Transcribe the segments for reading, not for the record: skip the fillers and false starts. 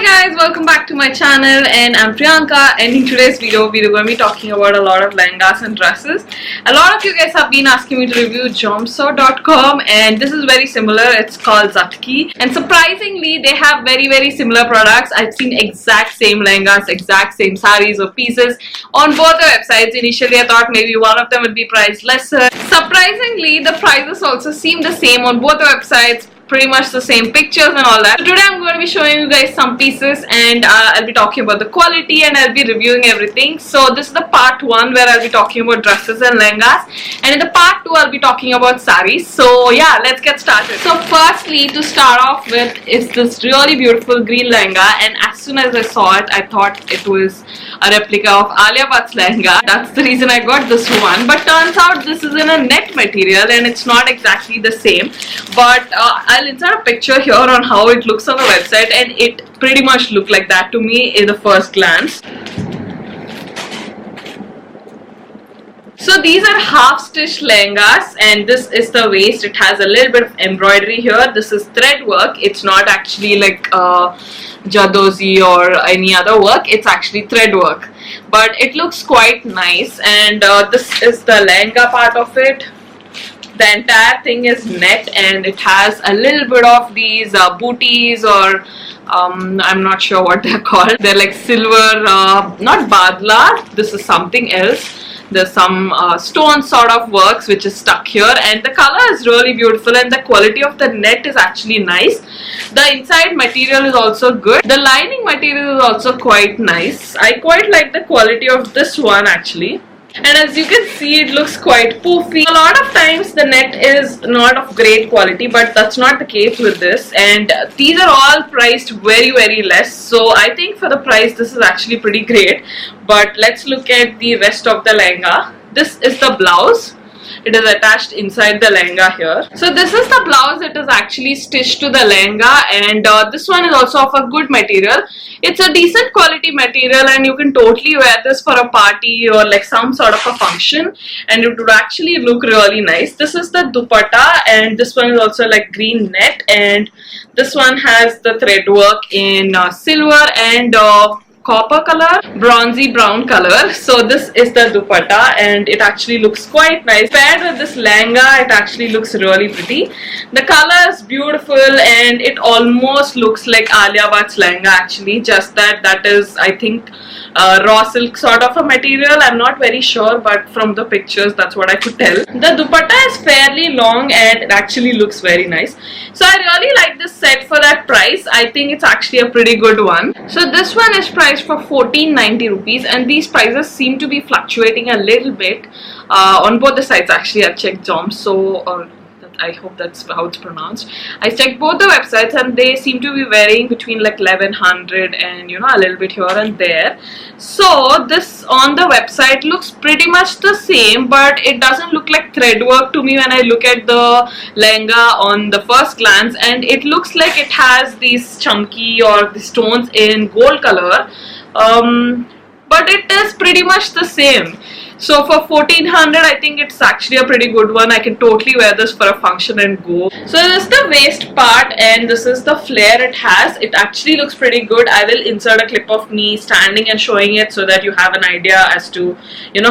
Guys, welcome back to my channel, and I'm Priyanka, and in today's video we're going to be talking about a lot of lehengas and dresses. A lot of you guys have been asking me to review Jomso.com, and this is very similar. It's called Zatki, and surprisingly they have very similar products. I've seen exact same lehengas, exact same saris or pieces on both the websites. Initially I thought maybe one of them would be priced lesser. Surprisingly, the prices also seem the same on both the websites. Pretty much the same pictures and all that. So today I'm going to be showing you guys some pieces, and I'll be talking about the quality and I'll be reviewing everything. So this is the part 1 where I'll be talking about dresses and lehengas, and in the part 2 I'll be talking about saris. So yeah, let's get started. So firstly, to start off with, is this really beautiful green lehenga, and as soon as I saw it I thought it was a replica of Alia Bhatt Lehenga. That's the reason I got this one, but turns out this is in a net material and it's not exactly the same. But I'll insert a picture here on how it looks on the website, and it pretty much looked like that to me in the first glance. So these are half stitch lehengas, and this is the waist. It has a little bit of embroidery here. This is thread work. It's not actually like jadozi or any other work. It's actually thread work, but it looks quite nice. And this is the lehenga part of it. The entire thing is net, and it has a little bit of these booties, or I'm not sure what they're called. They're like silver, not badla, this is something else. There's some stone sort of works which is stuck here, and the color is really beautiful, and the quality of the net is actually nice. The inside material is also good. The lining material is also quite nice. I quite like the quality of this one actually. And as you can see, it looks quite poofy. A lot of times the net is not of great quality, but that's not the case with this. And these are all priced very less. So I think for the price this is actually pretty great. But let's look at the rest of the lehenga. This is the blouse. It is attached inside the lehenga here. So this is the blouse. It is actually stitched to the lehenga, and this one is also of a good material. It's a decent quality material, and you can totally wear this for a party or like some sort of a function, and it would actually look really nice. This is the dupatta, and this one is also like green net, and this one has the thread work in silver and copper color, bronzy brown color. So this is the dupatta, and it actually looks quite nice. Paired with this lehenga, it actually looks really pretty. The color is beautiful, and it almost looks like Alia Bhatt's lehenga actually, just that is, I think, raw silk sort of a material. I'm not very sure, but from the pictures that's what I could tell. The dupatta is fairly long, and it actually looks very nice. So I really like this set for that price. I think it's actually a pretty good one. So this one is priced for 1490 rupees, and these prices seem to be fluctuating a little bit on both the sites. Actually, I checked Jomso, I hope that's how it's pronounced. I checked both the websites, and they seem to be varying between like 1100 and a little bit here and there. So this on the website looks pretty much the same, but it doesn't look like thread work to me when I look at the lehenga on the first glance, and it looks like it has these chunky or the stones in gold color, but it is pretty much the same. So for 1400, I think it's actually a pretty good one. I can totally wear this for a function and go. So this is the waist part, and this is the flare it has. It actually looks pretty good. I will insert a clip of me standing and showing it so that you have an idea as to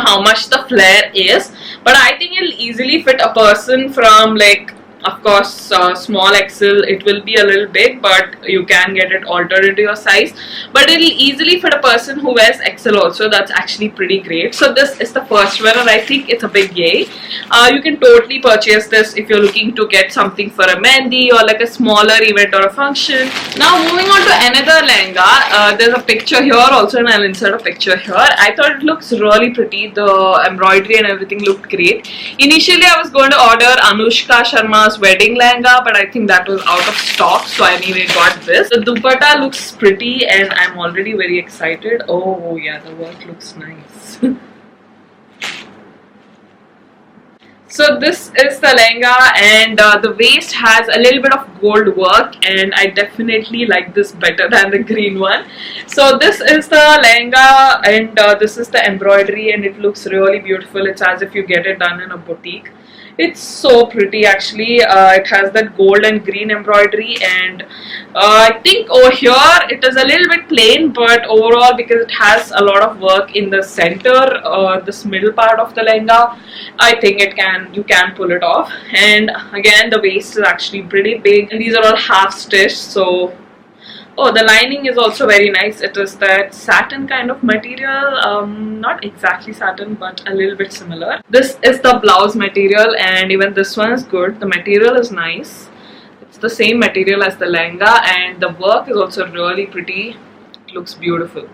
how much the flare is. But I think it'll easily fit a person from like, of course, small XL. It will be a little big, but you can get it altered into your size. But it'll easily fit a person who wears XL also. That's actually pretty great. So this is the first one, and I think it's a big yay. You can totally purchase this if you're looking to get something for a mehndi or like a smaller event or a function. Now moving on to another lehenga. There's a picture here also, and I'll insert a picture here. I thought it looks really pretty. The embroidery and everything looked great. Initially I was going to order Anushka Sharma's wedding lehenga, but I think that was out of stock, so I anyway got this. The dupatta looks pretty, and I'm already very excited. Oh yeah, the work looks nice. So this is the lehenga, and the waist has a little bit of gold work, and I definitely like this better than the green one. So this is the lehenga, and this is the embroidery, and it looks really beautiful. It's as if you get it done in a boutique. It's so pretty actually. It has that gold and green embroidery, and I think over here it is a little bit plain, but overall, because it has a lot of work in the center, this middle part of the lehenga, I think you can pull it off. And again, the waist is actually pretty big, and these are all half stitched. So oh, the lining is also very nice. It is that satin kind of material, not exactly satin, but a little bit similar. This is the blouse material, and even this one is good. The material is nice. It's the same material as the lehenga, and the work is also really pretty. It looks beautiful.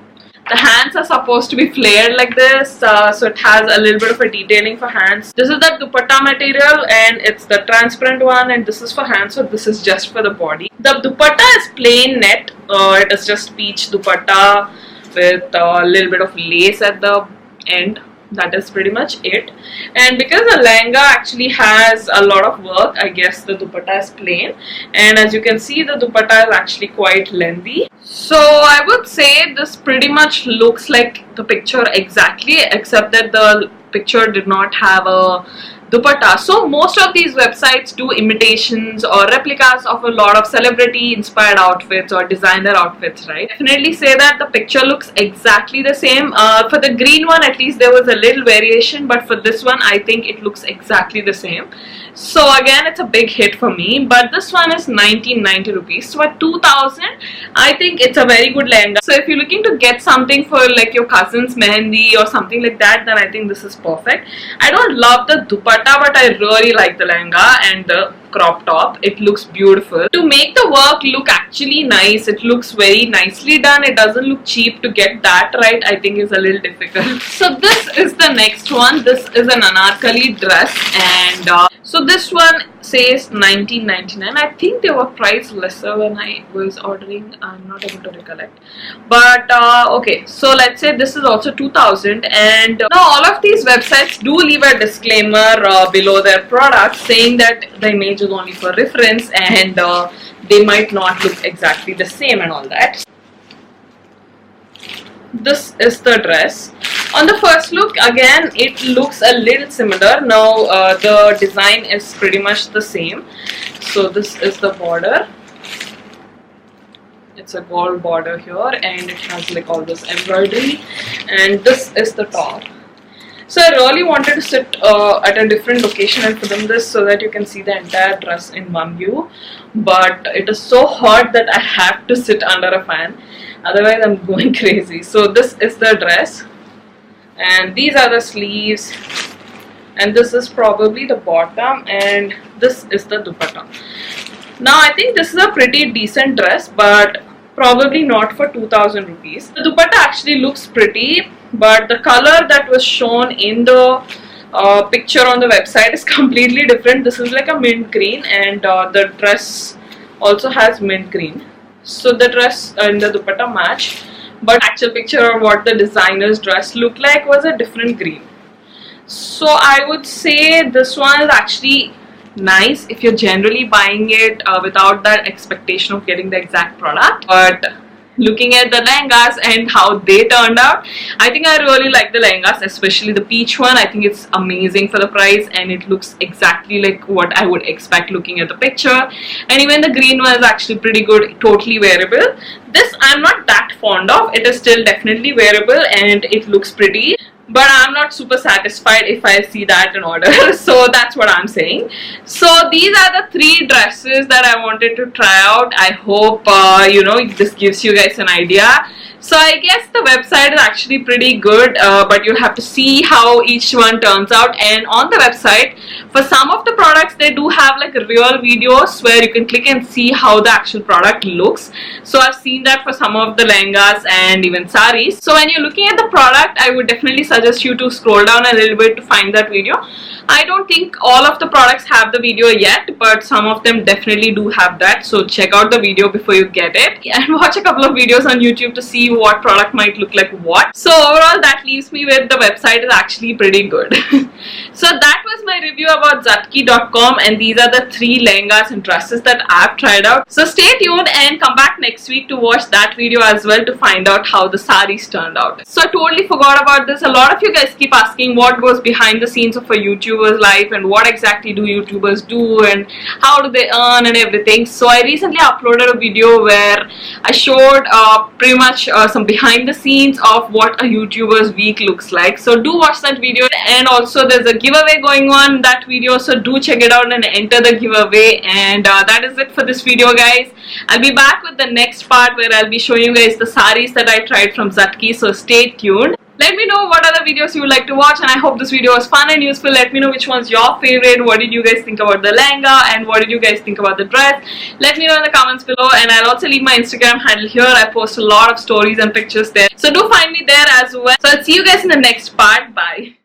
The hands are supposed to be flared like this, so it has a little bit of a detailing for hands. This is the dupatta material, and it's the transparent one, and this is for hands, so this is just for the body. The dupatta is plain net. It is just peach dupatta with a little bit of lace at the end. That is pretty much it. And because the lehenga actually has a lot of work, I guess the dupatta is plain, and as you can see, the dupatta is actually quite lengthy. So I would say this pretty much looks like the picture exactly, except that the picture did not have a dupatta. So most of these websites do imitations or replicas of a lot of celebrity inspired outfits or designer outfits, right? Definitely say that the picture looks exactly the same. For the green one, at least there was a little variation, but for this one, I think it looks exactly the same. So again, it's a big hit for me, but this one is 1990 rupees. So at 2000, I think it's a very good lehenga. So if you're looking to get something for like your cousin's mehendi or something like that, then I think this is perfect. I don't love the dupatta, but I really like the lehenga and the crop top. It looks beautiful. To make the work look actually nice, it looks very nicely done. It doesn't look cheap. To get that right, I think is a little difficult. So this is the next one. This is an Anarkali dress, and so this one says 1999. I think they were priced lesser when I was ordering. I'm not able to recollect, but okay, so let's say this is also 2000, and now all of these websites do leave a disclaimer below their product saying that the image is only for reference, and they might not look exactly the same and all that. This is the dress. On the first look, again, it looks a little similar. Now the design is pretty much the same. So this is the border. It's a gold border here, and it has like all this embroidery, and this is the top. So I really wanted to sit at a different location and film this so that you can see the entire dress in one view, but it is so hot that I have to sit under a fan, otherwise I'm going crazy. So this is the dress, and these are the sleeves, and this is probably the bottom, and this is the dupatta. Now I think this is a pretty decent dress, but probably not for 2000 rupees. The dupatta actually looks pretty, but the color that was shown in the picture on the website is completely different. This is like a mint green, and the dress also has mint green. So the dress and the dupatta match, but actual picture of what the designer's dress looked like was a different green. So I would say this one is actually nice if you're generally buying it without that expectation of getting the exact product, but looking at the lehengas and how they turned out, I think I really like the lehengas, especially the peach one. I think it's amazing for the price, and it looks exactly like what I would expect looking at the picture. And even the green one is actually pretty good, totally wearable. This I'm not that fond of. It is still definitely wearable, and it looks pretty, but I'm not super satisfied if I see that in order. So that's what I'm saying. So these are the 3 dresses that I wanted to try out. I hope you know, this gives you guys an idea. So I guess the website is actually pretty good, but you have to see how each one turns out. And on the website, for some of the products, they do have like real videos where you can click and see how the actual product looks. So I've seen that for some of the lehengas and even saris. So when you're looking at the product, I would definitely suggest suggest you to scroll down a little bit to find that video. I don't think all of the products have the video yet, but some of them definitely do have that, so check out the video before you get it and watch a couple of videos on YouTube to see what product might look like what. So overall, that leaves me with the website is actually pretty good. So that was my review about Zatki.com, and these are the 3 lehengas and dresses that I've tried out. So stay tuned and come back next week to watch that video as well to find out how the sarees turned out. So I totally forgot about this. A lot of you guys keep asking what goes behind the scenes of a YouTuber's life and what exactly do YouTubers do and how do they earn and everything. So I recently uploaded a video where I showed pretty much some behind the scenes of what a YouTuber's week looks like. So do watch that video, and also there's a giveaway going on in that video, so do check it out and enter the giveaway. And that is it for this video, guys. I'll be back with the next part where I'll be showing you guys the sarees that I tried from Zatki, so stay tuned. Let me know what other videos you would like to watch, and I hope this video was fun and useful. Let me know which one's your favorite. What did you guys think about the lehenga, and what did you guys think about the dress? Let me know in the comments below, and I'll also leave my Instagram handle here. I post a lot of stories and pictures there, so do find me there as well. So I'll see you guys in the next part. Bye.